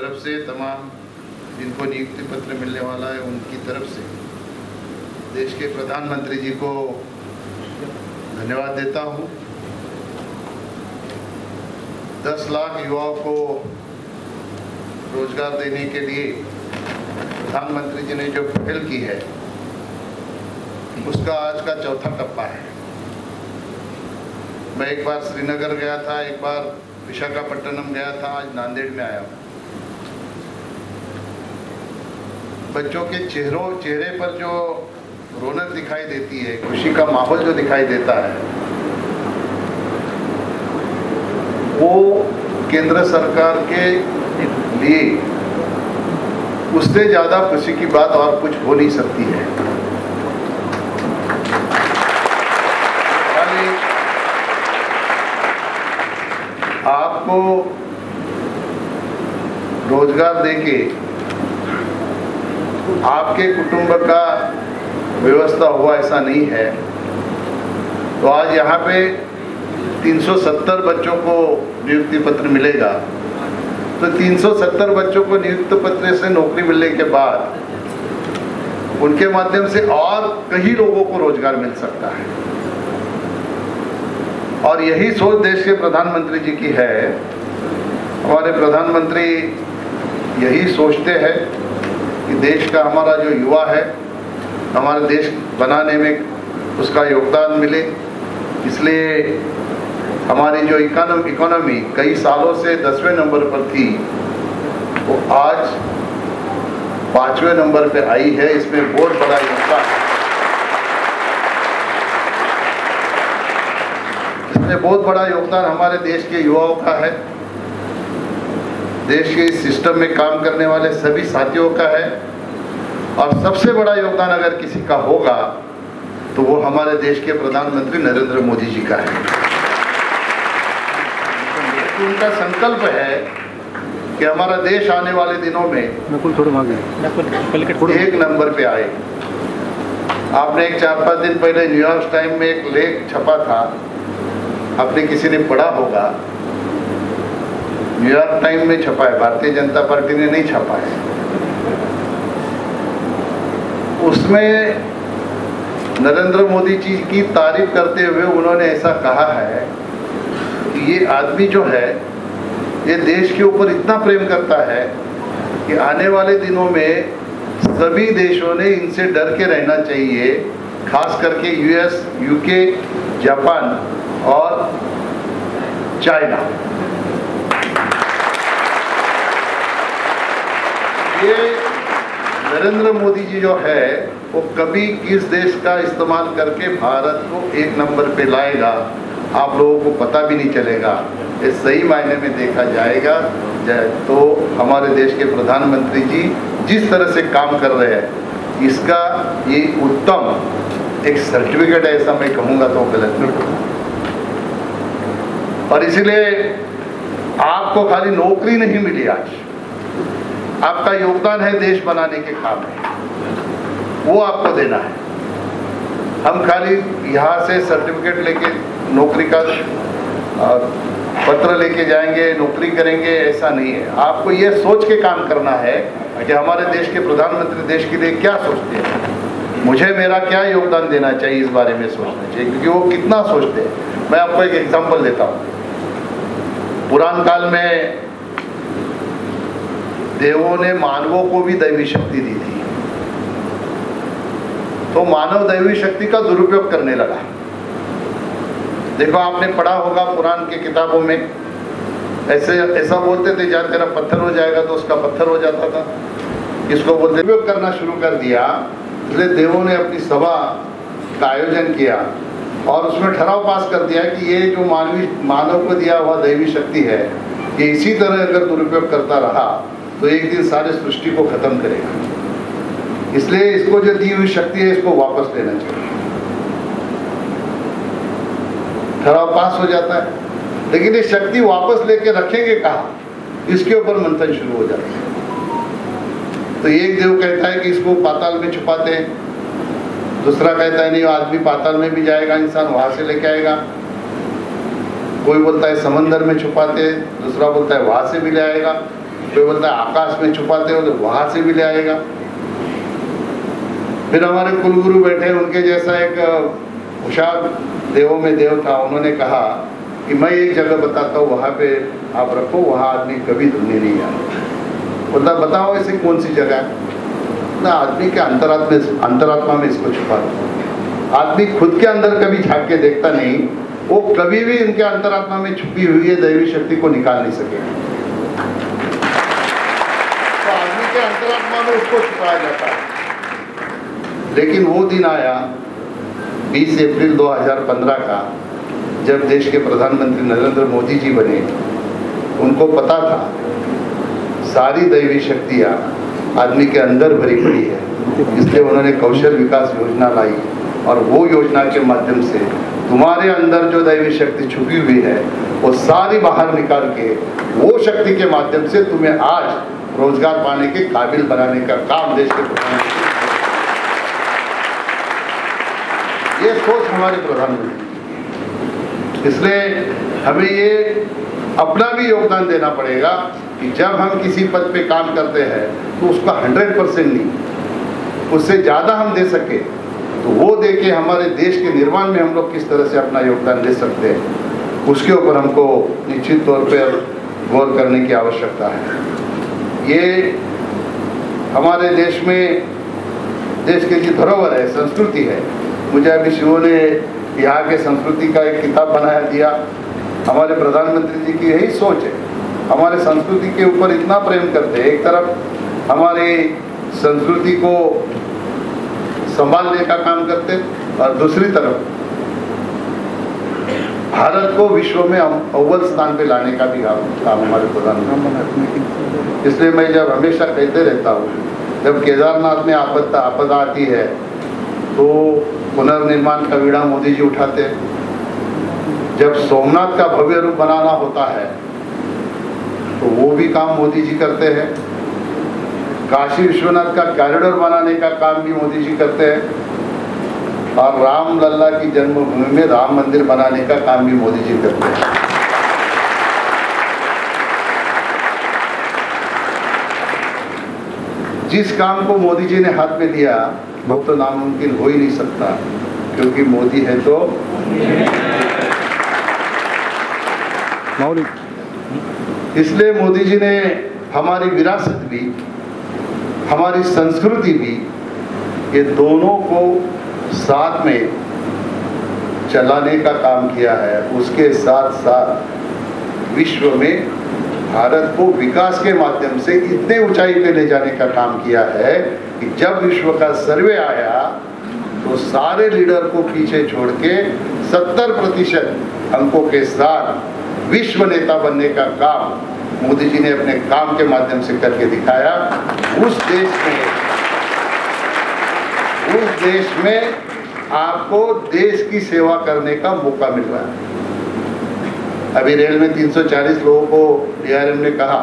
तरफ से, तमाम जिनको नियुक्ति पत्र मिलने वाला है उनकी तरफ से देश के प्रधानमंत्री जी को धन्यवाद देता हूँ। 10 लाख युवाओं को रोजगार देने के लिए प्रधानमंत्री जी ने जो पहल की है उसका आज का चौथा टप्पा है। मैं एक बार श्रीनगर गया था, एक बार विशाखापट्टनम गया था, आज नांदेड़ में आया हूँ। बच्चों के चेहरे पर जो रौनक दिखाई देती है, खुशी का माहौल जो दिखाई देता है, वो केंद्र सरकार के लिए उससे ज़्यादा खुशी की बात और कुछ हो नहीं सकती है। आपको रोजगार देके आपके कुटुंब का व्यवस्था हुआ ऐसा नहीं है। तो आज यहाँ पे 370 बच्चों को नियुक्ति पत्र मिलेगा। तो 370 बच्चों को नियुक्ति पत्र से नौकरी मिलने के बाद उनके माध्यम से और कई लोगों को रोजगार मिल सकता है। और यही सोच देश के प्रधानमंत्री जी की है। हमारे प्रधानमंत्री यही सोचते हैं कि देश का हमारा जो युवा है, हमारे देश बनाने में उसका योगदान मिले। इसलिए हमारी जो इकोनॉमी कई सालों से 10वें नंबर पर थी, वो आज 5वें नंबर पे आई है। इसमें बहुत बड़ा योगदान है। इसमें बहुत बड़ा योगदान हमारे देश के युवाओं का है, देश के इस सिस्टम में काम करने वाले सभी साथियों का है। और सबसे बड़ा योगदान अगर किसी का होगा तो वो हमारे देश के प्रधानमंत्री नरेंद्र मोदी जी का है। उनका संकल्प है कि हमारा देश आने वाले दिनों में एक नंबर पे आए। आपने एक 4-5 दिन पहले न्यूयॉर्क टाइम में एक लेख छपा था, आपने किसी ने पढ़ा होगा। न्यूयॉर्क टाइम में छपा है, भारतीय जनता पार्टी ने नहीं छपा है। उसमें नरेंद्र मोदी जी की तारीफ करते हुए उन्होंने ऐसा कहा है कि ये आदमी जो है ये देश के ऊपर इतना प्रेम करता है कि आने वाले दिनों में सभी देशों ने इनसे डर के रहना चाहिए, खास करके यूएस, यूके, जापान और चाइना। ये नरेंद्र मोदी जी जो है वो कभी किस देश का इस्तेमाल करके भारत को एक नंबर पे लाएगा आप लोगों को पता भी नहीं चलेगा। ये सही मायने में देखा जाएगा तो हमारे देश के प्रधानमंत्री जी जिस तरह से काम कर रहे हैं, इसका ये उत्तम एक सर्टिफिकेट है, ऐसा मैं कहूँगा तो गलत नहीं कहूँगा। और इसलिए आपको खाली नौकरी नहीं मिली, आज आपका योगदान है देश बनाने के काम में, वो आपको देना है। हम खाली यहाँ से सर्टिफिकेट लेके नौकरी का पत्र लेके जाएंगे, नौकरी करेंगे, ऐसा नहीं है। आपको ये सोच के काम करना है कि हमारे देश के प्रधानमंत्री देश के लिए क्या सोचते हैं, मुझे मेरा क्या योगदान देना चाहिए, इस बारे में सोचना चाहिए, क्योंकि वो कितना सोचते हैं। मैं आपको एक एग्जाम्पल देता हूँ। पुरान काल में देवों ने मानवों को भी दैवी शक्ति दी थी, तो मानव दैवी शक्ति का दुरुपयोग करने लगा। देखो, आपने पढ़ा होगा पुराण के किताबों में, ऐसा बोलते थे जहाँ तेरा पत्थर हो जाएगा तो उसका पत्थर हो जाता था। इसको बोलते उपयोग करना शुरू कर दिया। इसलिए देवों ने अपनी सभा का आयोजन किया और उसमें ठराव पास कर दिया कि ये जो मानव को दिया हुआ दैवी शक्ति है, ये इसी तरह अगर दुरुपयोग करता रहा तो एक दिन सारे सृष्टि को खत्म करेगा। इसलिए इसको जो दी हुई शक्ति है इसको वापस लेना चाहिए। ठराव पास हो जाता है, लेकिन ये शक्ति वापस लेके रखेंगे कहाँ, इसके ऊपर मंथन शुरू हो जाता है। तो एक देव कहता है कि इसको पाताल में छुपाते हैं, दूसरा कहता है नहीं, आदमी पाताल में भी जाएगा, इंसान वहां से लेके आएगा। कोई बोलता है समंदर में छुपाते हैं, दूसरा बोलता है वहां से भी ले आएगा। कोई बोलता है आकाश में छुपाते हो तो वहां से भी ले आएगा। फिर हमारे कुलगुरु बैठे, उनके जैसा एक होशियार देवों में देव था, उन्होंने कहा कि मैं एक जगह बताता हूँ, वहाँ पे आप रखो, वहाँ आदमी कभी ढूंढने नहीं आए। बोलता बताओ ऐसी कौन सी जगह है ना? आदमी के अंतरात्मा में इसको छुपा दो। आदमी खुद के अंदर कभी झांक के देखता नहीं, वो कभी भी उनके अंतरात्मा में छुपी हुई है दैवी शक्ति को निकाल नहीं सकेगा। तो आदमी के अंतरात्मा में उसको छुपाया जाता है। लेकिन वो दिन आया 20 अप्रैल 2015 का, जब देश के प्रधानमंत्री नरेंद्र मोदी जी बने। उनको पता था सारी दैवी शक्तियाँ आदमी के अंदर भरी पड़ी है, इसलिए उन्होंने कौशल विकास योजना लाई और वो योजना के माध्यम से तुम्हारे अंदर जो दैवी शक्ति छुपी हुई है वो सारी बाहर निकाल के वो शक्ति के माध्यम से तुम्हें आज रोजगार पाने के काबिल बनाने का काम देश के प्रधानमंत्री, ये सोच हमारे प्रधानमंत्री की। इसलिए हमें ये अपना भी योगदान देना पड़ेगा कि जब हम किसी पद पे काम करते हैं तो उसका 100% नहीं, उससे ज़्यादा हम दे सके तो वो दे के हमारे देश के निर्माण में हम लोग किस तरह से अपना योगदान दे सकते हैं, उसके ऊपर हमको निश्चित तौर पर गौर करने की आवश्यकता है। ये हमारे देश में, देश की जो धरोहर है, संस्कृति है। मुझे अभी शिवों ने यहाँ के संस्कृति का एक किताब बनाया दिया। हमारे प्रधानमंत्री जी की यही सोच है, हमारे संस्कृति के ऊपर इतना प्रेम करते हैं। एक तरफ हमारी संस्कृति को संभालने का काम करते और दूसरी तरफ भारत को विश्व में अव्वल स्थान पे लाने का भी काम हमारे प्रधानमंत्री। इसलिए मैं जब हमेशा कहते रहता हूँ, जब केदारनाथ में आपदा आती है तो पुनर्निर्माण का बीड़ा मोदी जी उठाते हैं। जब सोमनाथ का भव्य रूप बनाना होता है तो वो भी काम मोदी जी करते हैं। काशी विश्वनाथ का कॉरिडोर बनाने का काम भी मोदी जी करते हैं और राम लल्ला की जन्मभूमि में राम मंदिर बनाने का काम भी मोदी जी करते हैं। जिस काम को मोदी जी ने हाथ में लिया वो तो नामुमकिन हो ही नहीं सकता, क्योंकि मोदी है तो इसलिए मोदी जी ने हमारी विरासत भी, हमारी संस्कृति भी, ये दोनों को साथ में चलाने का काम किया है। उसके साथ साथ विश्व में भारत को विकास के माध्यम से इतने ऊंचाई पे ले जाने का काम किया है कि जब विश्व का सर्वे आया तो सारे लीडर को पीछे छोड़ के 70% अंकों के साथ विश्व नेता बनने का काम मोदी जी ने अपने काम के माध्यम से करके दिखाया। उस देश में आपको देश की सेवा करने का मौका मिल रहा है। अभी रेल में 340 लोगों को DRM ने कहा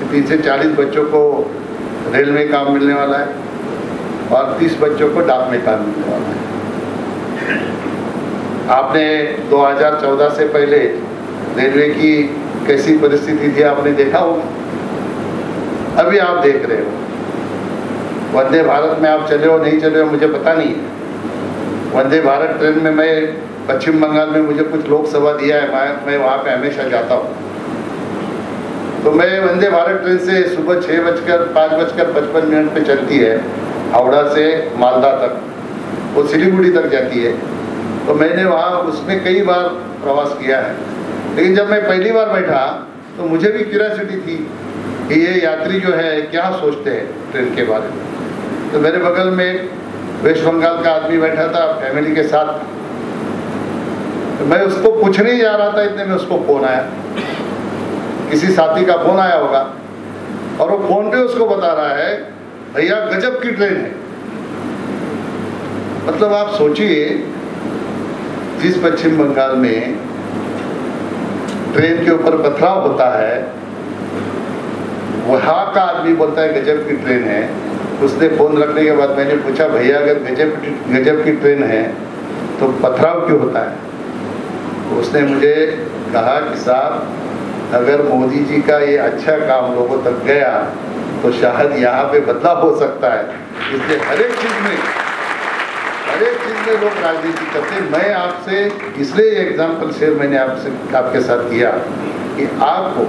कि 340 बच्चों को रेल में काम मिलने वाला है और 30 बच्चों को डाक में काम मिलने वाला है। आपने 2014 से पहले रेलवे की कैसी परिस्थिति थी आपने देखा होगा, अभी आप देख रहे हो। वंदे भारत में आप चले हो नहीं चले हो मुझे पता नहीं है। वंदे भारत ट्रेन में मैं पश्चिम बंगाल में मुझे कुछ लोकसभा दिया है, मैं वहाँ पे हमेशा जाता हूँ। तो मैं वंदे भारत ट्रेन से सुबह 5:55 पे चलती है हावड़ा से मालदा तक, वो सिलीगुड़ी तक जाती है। तो मैंने वहाँ उसमें कई बार प्रवास किया है, लेकिन जब मैं पहली बार बैठा तो मुझे भी क्यूरियोसिटी थी कि ये यात्री जो है क्या सोचते हैं ट्रेन के बारे में। तो मेरे बगल में वेस्ट बंगाल का आदमी बैठा था फैमिली के साथ। तो मैं उसको पूछने ही जा रहा था, इतने में उसको फोन आया, किसी साथी का फोन आया होगा और वो फोन पे उसको बता रहा है भैया गजब की ट्रेन है। मतलब आप सोचिए, जिस पश्चिम बंगाल में ट्रेन के ऊपर पथराव होता है वहाँ का आदमी बोलता है गजब की ट्रेन है। उसने फोन रखने के बाद मैंने पूछा भैया अगर गजब की ट्रेन है तो पथराव क्यों होता है? तो उसने मुझे कहा कि साहब अगर मोदी जी का ये अच्छा काम लोगों तक गया तो शायद यहाँ पे बदलाव हो सकता है। इसलिए हर एक चीज़ में लोग राजनीति करते हैं। मैं आपसे इसलिए एग्जाम्पल शेयर मैंने आपके साथ किया कि आपको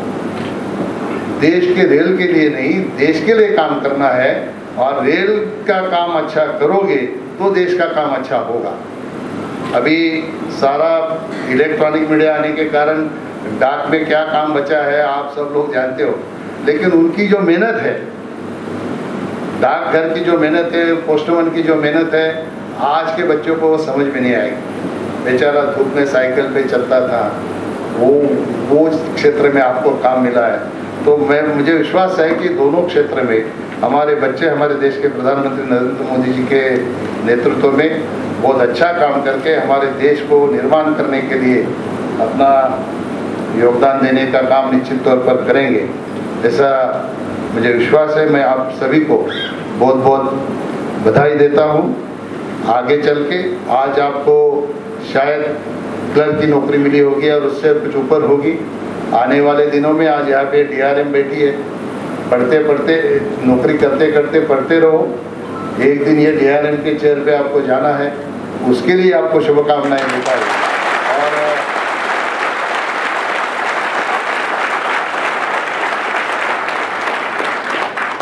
देश के रेल के लिए नहीं, देश के लिए काम करना है, और रेल का काम अच्छा करोगे तो देश का काम अच्छा होगा। अभी सारा इलेक्ट्रॉनिक मीडिया आने के कारण डाक में क्या काम बचा है आप सब लोग जानते हो, लेकिन उनकी जो मेहनत है, डाकघर की जो मेहनत है, पोस्टमैन की जो मेहनत है, आज के बच्चों को वो समझ में नहीं आएगी। बेचारा धूप में साइकिल पे चलता था, वो क्षेत्र में आपको काम मिला है। तो मुझे विश्वास है कि दोनों क्षेत्र में हमारे बच्चे हमारे देश के प्रधानमंत्री नरेंद्र मोदी जी के नेतृत्व में बहुत अच्छा काम करके हमारे देश को निर्माण करने के लिए अपना योगदान देने का काम निश्चित तौर पर करेंगे, ऐसा मुझे विश्वास है। मैं आप सभी को बहुत बहुत बधाई देता हूँ। आगे चल के आज आपको शायद क्लर्क की नौकरी मिली होगी और उससे कुछ ऊपर होगी आने वाले दिनों में। आज यहाँ पे DRM बैठी है, पढ़ते पढ़ते नौकरी करते करते पढ़ते रहो, एक दिन ये DRM के चेयर पे आपको जाना है, उसके लिए आपको शुभकामनाएं देता हूँ।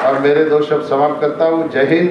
और मेरे दो शब्द समाप्त करता हूँ। जय हिंद।